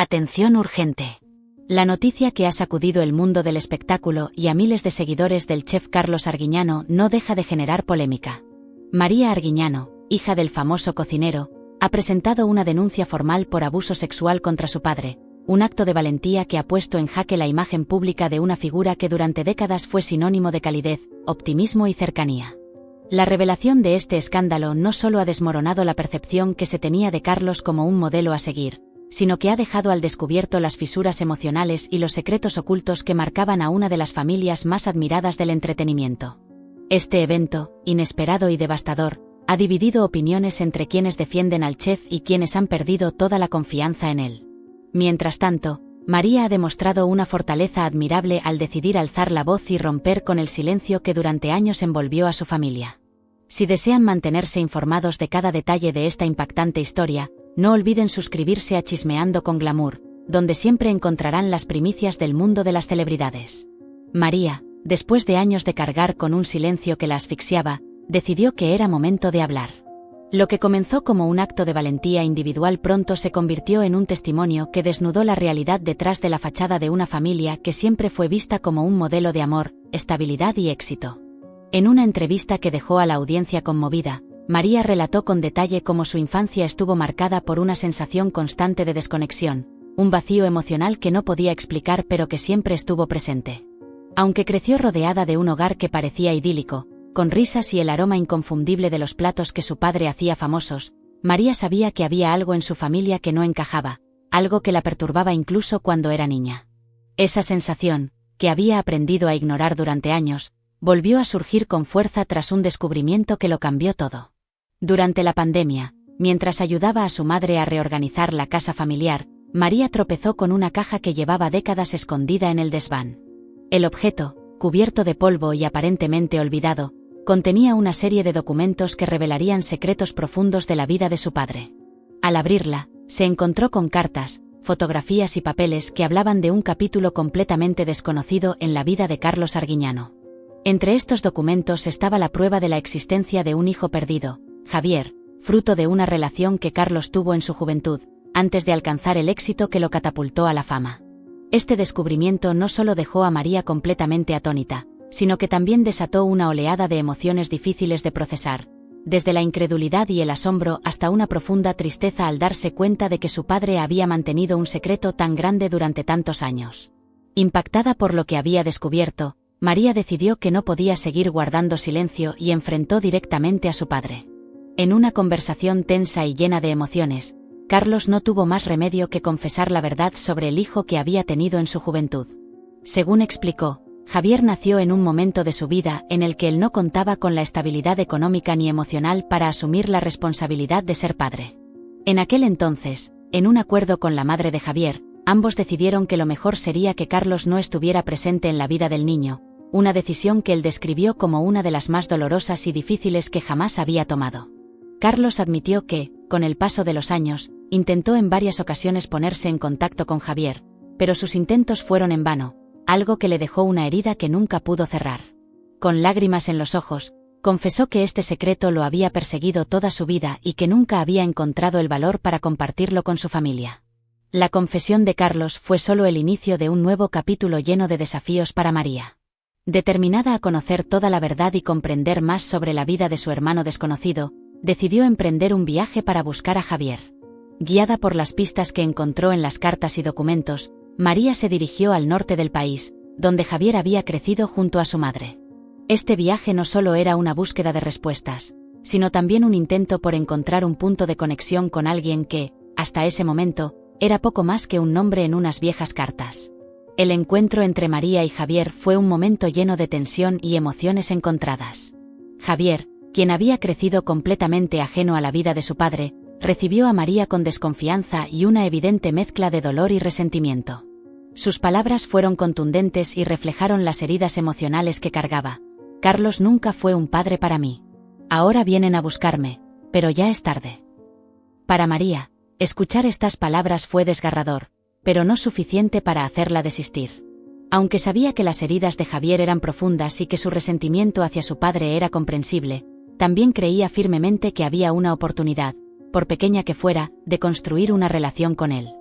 Atención urgente. La noticia que ha sacudido el mundo del espectáculo y a miles de seguidores del chef Carlos Arguiñano no deja de generar polémica. María Arguiñano, hija del famoso cocinero, ha presentado una denuncia formal por abuso sexual contra su padre, un acto de valentía que ha puesto en jaque la imagen pública de una figura que durante décadas fue sinónimo de calidez, optimismo y cercanía. La revelación de este escándalo no solo ha desmoronado la percepción que se tenía de Carlos como un modelo a seguir, sino que ha dejado al descubierto las fisuras emocionales y los secretos ocultos que marcaban a una de las familias más admiradas del entretenimiento. Este evento, inesperado y devastador, ha dividido opiniones entre quienes defienden al chef y quienes han perdido toda la confianza en él. Mientras tanto, María ha demostrado una fortaleza admirable al decidir alzar la voz y romper con el silencio que durante años envolvió a su familia. Si desean mantenerse informados de cada detalle de esta impactante historia, no olviden suscribirse a Chismeando con Glamour, donde siempre encontrarán las primicias del mundo de las celebridades. María, después de años de cargar con un silencio que la asfixiaba, decidió que era momento de hablar. Lo que comenzó como un acto de valentía individual pronto se convirtió en un testimonio que desnudó la realidad detrás de la fachada de una familia que siempre fue vista como un modelo de amor, estabilidad y éxito. En una entrevista que dejó a la audiencia conmovida, María relató con detalle cómo su infancia estuvo marcada por una sensación constante de desconexión, un vacío emocional que no podía explicar pero que siempre estuvo presente. Aunque creció rodeada de un hogar que parecía idílico, con risas y el aroma inconfundible de los platos que su padre hacía famosos, María sabía que había algo en su familia que no encajaba, algo que la perturbaba incluso cuando era niña. Esa sensación, que había aprendido a ignorar durante años, volvió a surgir con fuerza tras un descubrimiento que lo cambió todo. Durante la pandemia, mientras ayudaba a su madre a reorganizar la casa familiar, María tropezó con una caja que llevaba décadas escondida en el desván. El objeto, cubierto de polvo y aparentemente olvidado, contenía una serie de documentos que revelarían secretos profundos de la vida de su padre. Al abrirla, se encontró con cartas, fotografías y papeles que hablaban de un capítulo completamente desconocido en la vida de Carlos Arguiñano. Entre estos documentos estaba la prueba de la existencia de un hijo perdido, Javier, fruto de una relación que Carlos tuvo en su juventud, antes de alcanzar el éxito que lo catapultó a la fama. Este descubrimiento no solo dejó a María completamente atónita, sino que también desató una oleada de emociones difíciles de procesar, desde la incredulidad y el asombro hasta una profunda tristeza al darse cuenta de que su padre había mantenido un secreto tan grande durante tantos años. Impactada por lo que había descubierto, María decidió que no podía seguir guardando silencio y enfrentó directamente a su padre. En una conversación tensa y llena de emociones, Carlos no tuvo más remedio que confesar la verdad sobre el hijo que había tenido en su juventud. Según explicó, Javier nació en un momento de su vida en el que él no contaba con la estabilidad económica ni emocional para asumir la responsabilidad de ser padre. En aquel entonces, en un acuerdo con la madre de Javier, ambos decidieron que lo mejor sería que Carlos no estuviera presente en la vida del niño, una decisión que él describió como una de las más dolorosas y difíciles que jamás había tomado. Carlos admitió que, con el paso de los años, intentó en varias ocasiones ponerse en contacto con Javier, pero sus intentos fueron en vano, algo que le dejó una herida que nunca pudo cerrar. Con lágrimas en los ojos, confesó que este secreto lo había perseguido toda su vida y que nunca había encontrado el valor para compartirlo con su familia. La confesión de Carlos fue solo el inicio de un nuevo capítulo lleno de desafíos para María. Determinada a conocer toda la verdad y comprender más sobre la vida de su hermano desconocido, decidió emprender un viaje para buscar a Javier. Guiada por las pistas que encontró en las cartas y documentos, María se dirigió al norte del país, donde Javier había crecido junto a su madre. Este viaje no solo era una búsqueda de respuestas, sino también un intento por encontrar un punto de conexión con alguien que, hasta ese momento, era poco más que un nombre en unas viejas cartas. El encuentro entre María y Javier fue un momento lleno de tensión y emociones encontradas. Javier, quien había crecido completamente ajeno a la vida de su padre, recibió a María con desconfianza y una evidente mezcla de dolor y resentimiento. Sus palabras fueron contundentes y reflejaron las heridas emocionales que cargaba. Carlos nunca fue un padre para mí. Ahora vienen a buscarme, pero ya es tarde. Para María, escuchar estas palabras fue desgarrador, pero no suficiente para hacerla desistir. Aunque sabía que las heridas de Javier eran profundas y que su resentimiento hacia su padre era comprensible, también creía firmemente que había una oportunidad, por pequeña que fuera, de construir una relación con él.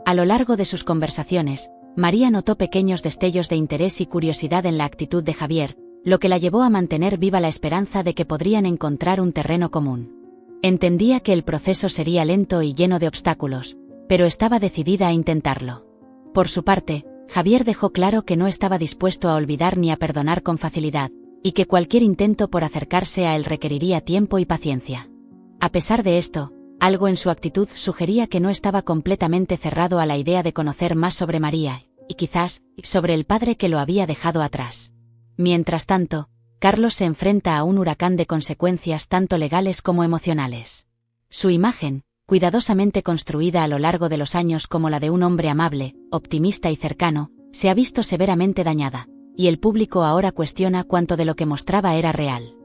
A lo largo de sus conversaciones, María notó pequeños destellos de interés y curiosidad en la actitud de Javier, lo que la llevó a mantener viva la esperanza de que podrían encontrar un terreno común. Entendía que el proceso sería lento y lleno de obstáculos, pero estaba decidida a intentarlo. Por su parte, Javier dejó claro que no estaba dispuesto a olvidar ni a perdonar con facilidad, y que cualquier intento por acercarse a él requeriría tiempo y paciencia. A pesar de esto, algo en su actitud sugería que no estaba completamente cerrado a la idea de conocer más sobre María, y quizás, sobre el padre que lo había dejado atrás. Mientras tanto, Carlos se enfrenta a un huracán de consecuencias tanto legales como emocionales. Su imagen, cuidadosamente construida a lo largo de los años como la de un hombre amable, optimista y cercano, se ha visto severamente dañada, y el público ahora cuestiona cuánto de lo que mostraba era real.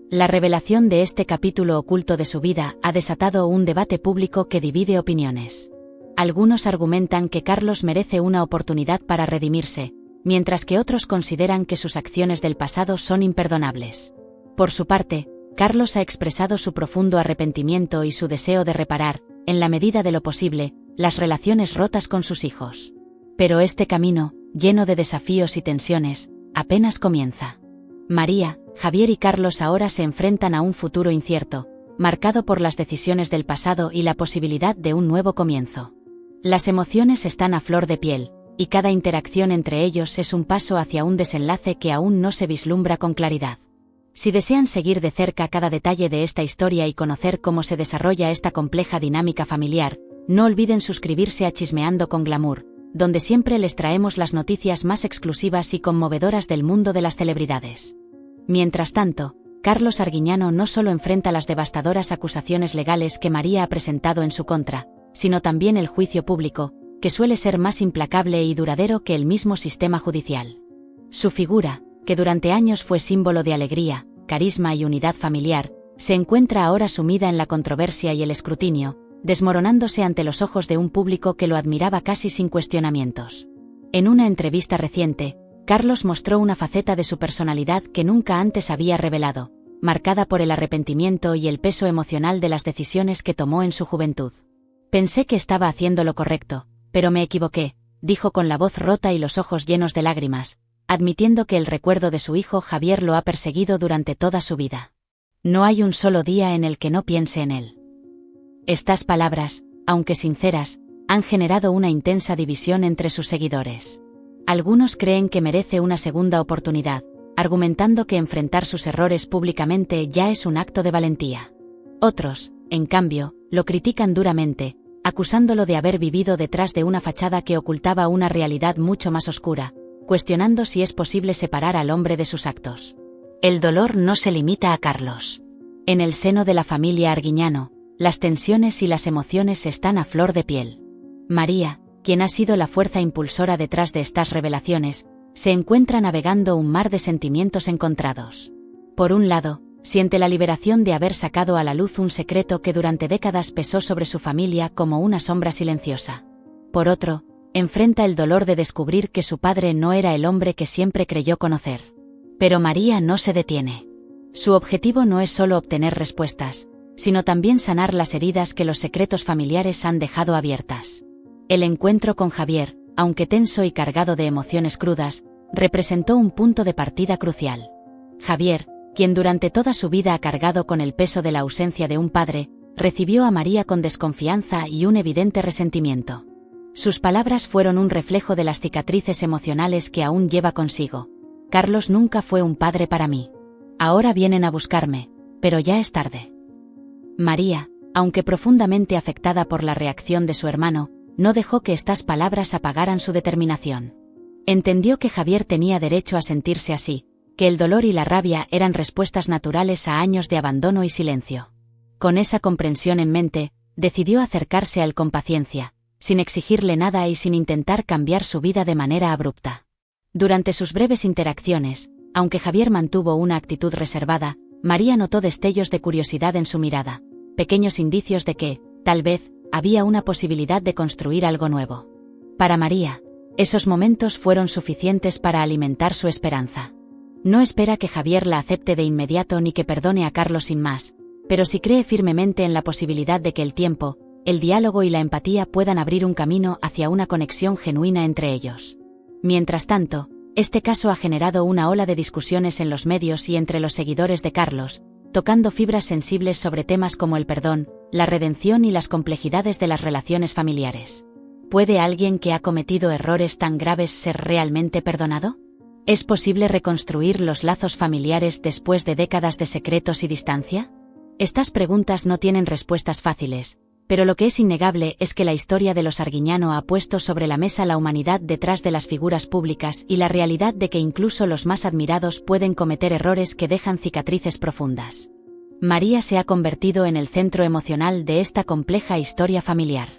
La revelación de este capítulo oculto de su vida ha desatado un debate público que divide opiniones. Algunos argumentan que Carlos merece una oportunidad para redimirse, mientras que otros consideran que sus acciones del pasado son imperdonables. Por su parte, Carlos ha expresado su profundo arrepentimiento y su deseo de reparar, en la medida de lo posible, las relaciones rotas con sus hijos. Pero este camino, lleno de desafíos y tensiones, apenas comienza. María, Javier y Carlos ahora se enfrentan a un futuro incierto, marcado por las decisiones del pasado y la posibilidad de un nuevo comienzo. Las emociones están a flor de piel, y cada interacción entre ellos es un paso hacia un desenlace que aún no se vislumbra con claridad. Si desean seguir de cerca cada detalle de esta historia y conocer cómo se desarrolla esta compleja dinámica familiar, no olviden suscribirse a Chismeando con Glamour, donde siempre les traemos las noticias más exclusivas y conmovedoras del mundo de las celebridades. Mientras tanto, Carlos Arguiñano no solo enfrenta las devastadoras acusaciones legales que María ha presentado en su contra, sino también el juicio público, que suele ser más implacable y duradero que el mismo sistema judicial. Su figura, que durante años fue símbolo de alegría, carisma y unidad familiar, se encuentra ahora sumida en la controversia y el escrutinio, desmoronándose ante los ojos de un público que lo admiraba casi sin cuestionamientos. En una entrevista reciente, Carlos mostró una faceta de su personalidad que nunca antes había revelado, marcada por el arrepentimiento y el peso emocional de las decisiones que tomó en su juventud. Pensé que estaba haciendo lo correcto, pero me equivoqué, dijo con la voz rota y los ojos llenos de lágrimas, admitiendo que el recuerdo de su hijo Javier lo ha perseguido durante toda su vida. No hay un solo día en el que no piense en él. Estas palabras, aunque sinceras, han generado una intensa división entre sus seguidores. Algunos creen que merece una segunda oportunidad, argumentando que enfrentar sus errores públicamente ya es un acto de valentía. Otros, en cambio, lo critican duramente, acusándolo de haber vivido detrás de una fachada que ocultaba una realidad mucho más oscura, cuestionando si es posible separar al hombre de sus actos. El dolor no se limita a Carlos. En el seno de la familia Arguiñano, las tensiones y las emociones están a flor de piel. María, quien ha sido la fuerza impulsora detrás de estas revelaciones, se encuentra navegando un mar de sentimientos encontrados. Por un lado, siente la liberación de haber sacado a la luz un secreto que durante décadas pesó sobre su familia como una sombra silenciosa. Por otro, enfrenta el dolor de descubrir que su padre no era el hombre que siempre creyó conocer. Pero María no se detiene. Su objetivo no es solo obtener respuestas, sino también sanar las heridas que los secretos familiares han dejado abiertas. El encuentro con Javier, aunque tenso y cargado de emociones crudas, representó un punto de partida crucial. Javier, quien durante toda su vida ha cargado con el peso de la ausencia de un padre, recibió a María con desconfianza y un evidente resentimiento. Sus palabras fueron un reflejo de las cicatrices emocionales que aún lleva consigo. Carlos nunca fue un padre para mí. Ahora vienen a buscarme, pero ya es tarde. María, aunque profundamente afectada por la reacción de su hermano, no dejó que estas palabras apagaran su determinación. Entendió que Javier tenía derecho a sentirse así, que el dolor y la rabia eran respuestas naturales a años de abandono y silencio. Con esa comprensión en mente, decidió acercarse a él con paciencia, sin exigirle nada y sin intentar cambiar su vida de manera abrupta. Durante sus breves interacciones, aunque Javier mantuvo una actitud reservada, María notó destellos de curiosidad en su mirada, pequeños indicios de que, tal vez, había una posibilidad de construir algo nuevo. Para María, esos momentos fueron suficientes para alimentar su esperanza. No espera que Javier la acepte de inmediato ni que perdone a Carlos sin más, pero sí cree firmemente en la posibilidad de que el tiempo, el diálogo y la empatía puedan abrir un camino hacia una conexión genuina entre ellos. Mientras tanto, este caso ha generado una ola de discusiones en los medios y entre los seguidores de Carlos, tocando fibras sensibles sobre temas como el perdón, la redención y las complejidades de las relaciones familiares. ¿Puede alguien que ha cometido errores tan graves ser realmente perdonado? ¿Es posible reconstruir los lazos familiares después de décadas de secretos y distancia? Estas preguntas no tienen respuestas fáciles, pero lo que es innegable es que la historia de los Arguiñano ha puesto sobre la mesa la humanidad detrás de las figuras públicas y la realidad de que incluso los más admirados pueden cometer errores que dejan cicatrices profundas. María se ha convertido en el centro emocional de esta compleja historia familiar.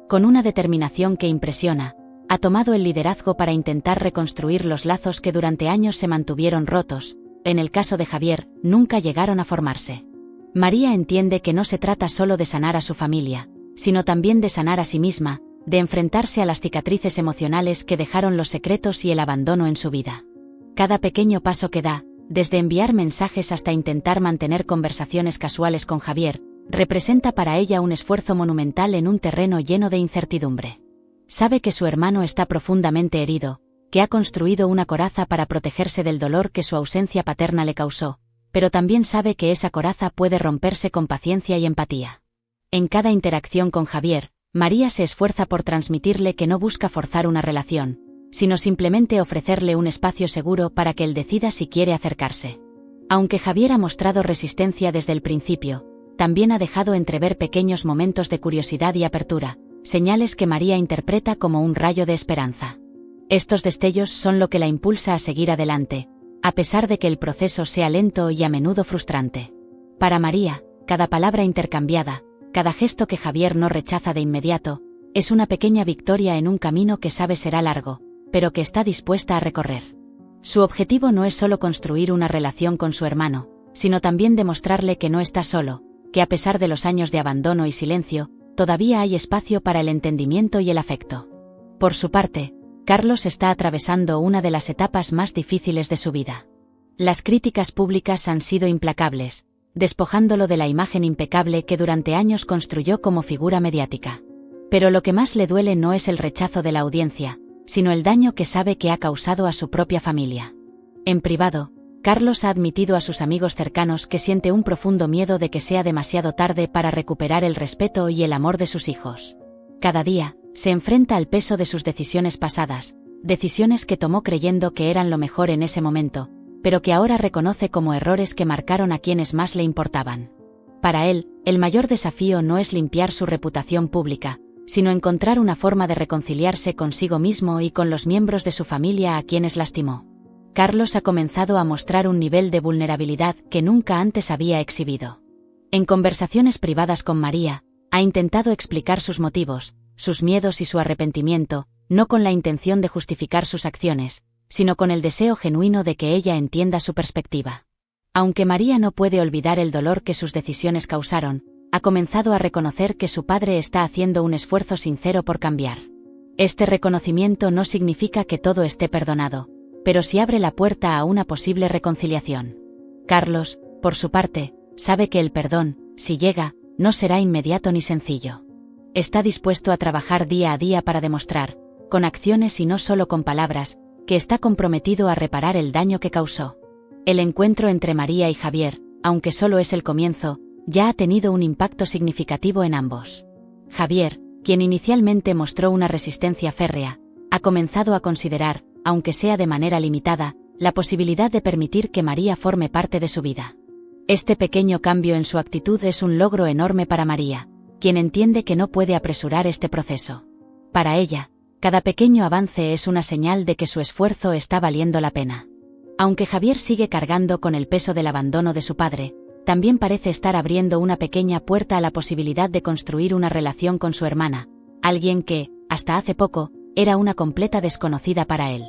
Con una determinación que impresiona, ha tomado el liderazgo para intentar reconstruir los lazos que durante años se mantuvieron rotos. En el caso de Javier, nunca llegaron a formarse. María entiende que no se trata solo de sanar a su familia, sino también de sanar a sí misma, de enfrentarse a las cicatrices emocionales que dejaron los secretos y el abandono en su vida. Cada pequeño paso que da, desde enviar mensajes hasta intentar mantener conversaciones casuales con Javier, representa para ella un esfuerzo monumental en un terreno lleno de incertidumbre. Sabe que su hermano está profundamente herido, que ha construido una coraza para protegerse del dolor que su ausencia paterna le causó, pero también sabe que esa coraza puede romperse con paciencia y empatía. En cada interacción con Javier, María se esfuerza por transmitirle que no busca forzar una relación, sino simplemente ofrecerle un espacio seguro para que él decida si quiere acercarse. Aunque Javier ha mostrado resistencia desde el principio, también ha dejado entrever pequeños momentos de curiosidad y apertura, señales que María interpreta como un rayo de esperanza. Estos destellos son lo que la impulsa a seguir adelante, a pesar de que el proceso sea lento y a menudo frustrante. Para María, cada palabra intercambiada, cada gesto que Javier no rechaza de inmediato, es una pequeña victoria en un camino que sabe será largo, pero que está dispuesta a recorrer. Su objetivo no es solo construir una relación con su hermano, sino también demostrarle que no está solo, que a pesar de los años de abandono y silencio, todavía hay espacio para el entendimiento y el afecto. Por su parte, Carlos está atravesando una de las etapas más difíciles de su vida. Las críticas públicas han sido implacables, despojándolo de la imagen impecable que durante años construyó como figura mediática. Pero lo que más le duele no es el rechazo de la audiencia, sino el daño que sabe que ha causado a su propia familia. En privado, Carlos ha admitido a sus amigos cercanos que siente un profundo miedo de que sea demasiado tarde para recuperar el respeto y el amor de sus hijos. Cada día, se enfrenta al peso de sus decisiones pasadas, decisiones que tomó creyendo que eran lo mejor en ese momento, pero que ahora reconoce como errores que marcaron a quienes más le importaban. Para él, el mayor desafío no es limpiar su reputación pública, sino encontrar una forma de reconciliarse consigo mismo y con los miembros de su familia a quienes lastimó. Carlos ha comenzado a mostrar un nivel de vulnerabilidad que nunca antes había exhibido. En conversaciones privadas con María, ha intentado explicar sus motivos, sus miedos y su arrepentimiento, no con la intención de justificar sus acciones, sino con el deseo genuino de que ella entienda su perspectiva. Aunque María no puede olvidar el dolor que sus decisiones causaron, ha comenzado a reconocer que su padre está haciendo un esfuerzo sincero por cambiar. Este reconocimiento no significa que todo esté perdonado, pero sí abre la puerta a una posible reconciliación. Carlos, por su parte, sabe que el perdón, si llega, no será inmediato ni sencillo. Está dispuesto a trabajar día a día para demostrar, con acciones y no solo con palabras, que está comprometido a reparar el daño que causó. El encuentro entre María y Javier, aunque solo es el comienzo, ya ha tenido un impacto significativo en ambos. Javier, quien inicialmente mostró una resistencia férrea, ha comenzado a considerar, aunque sea de manera limitada, la posibilidad de permitir que María forme parte de su vida. Este pequeño cambio en su actitud es un logro enorme para María, quien entiende que no puede apresurar este proceso. Para ella, cada pequeño avance es una señal de que su esfuerzo está valiendo la pena. Aunque Javier sigue cargando con el peso del abandono de su padre, también parece estar abriendo una pequeña puerta a la posibilidad de construir una relación con su hermana, alguien que, hasta hace poco, era una completa desconocida para él.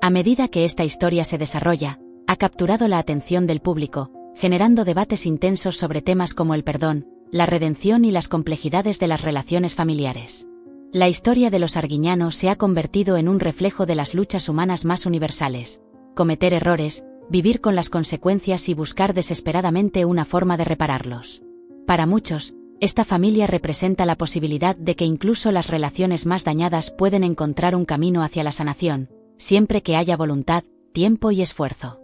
A medida que esta historia se desarrolla, ha capturado la atención del público, generando debates intensos sobre temas como el perdón, la redención y las complejidades de las relaciones familiares. La historia de los Arguiñano se ha convertido en un reflejo de las luchas humanas más universales: cometer errores, vivir con las consecuencias y buscar desesperadamente una forma de repararlos. Para muchos, Esta familia representa la posibilidad de que incluso las relaciones más dañadas pueden encontrar un camino hacia la sanación, siempre que haya voluntad, tiempo y esfuerzo.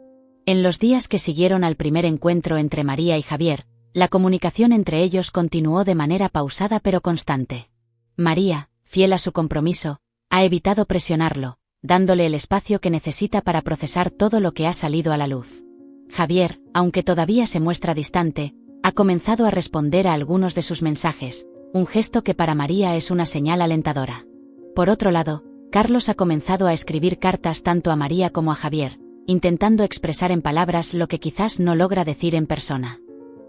En los días que siguieron al primer encuentro entre María y Javier, la comunicación entre ellos continuó de manera pausada pero constante. María, fiel a su compromiso, ha evitado presionarlo, dándole el espacio que necesita para procesar todo lo que ha salido a la luz. Javier, aunque todavía se muestra distante, ha comenzado a responder a algunos de sus mensajes, un gesto que para María es una señal alentadora. Por otro lado, Carlos ha comenzado a escribir cartas tanto a María como a Javier, intentando expresar en palabras lo que quizás no logra decir en persona.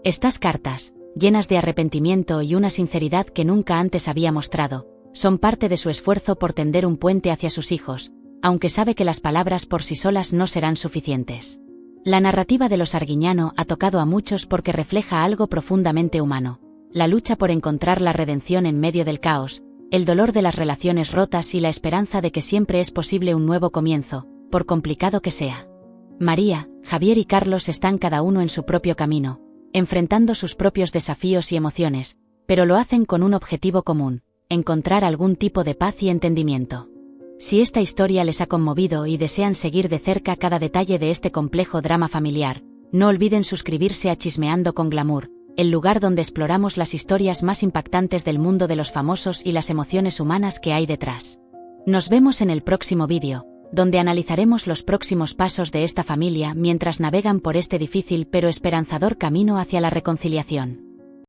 Estas cartas, llenas de arrepentimiento y una sinceridad que nunca antes había mostrado, son parte de su esfuerzo por tender un puente hacia sus hijos, aunque sabe que las palabras por sí solas no serán suficientes. La narrativa de los Arguiñano ha tocado a muchos porque refleja algo profundamente humano: la lucha por encontrar la redención en medio del caos, el dolor de las relaciones rotas y la esperanza de que siempre es posible un nuevo comienzo, por complicado que sea. María, Javier y Carlos están cada uno en su propio camino, enfrentando sus propios desafíos y emociones, pero lo hacen con un objetivo común: encontrar algún tipo de paz y entendimiento. Si esta historia les ha conmovido y desean seguir de cerca cada detalle de este complejo drama familiar, no olviden suscribirse a Chismeando con Glamour, el lugar donde exploramos las historias más impactantes del mundo de los famosos y las emociones humanas que hay detrás. Nos vemos en el próximo vídeo, donde analizaremos los próximos pasos de esta familia mientras navegan por este difícil pero esperanzador camino hacia la reconciliación.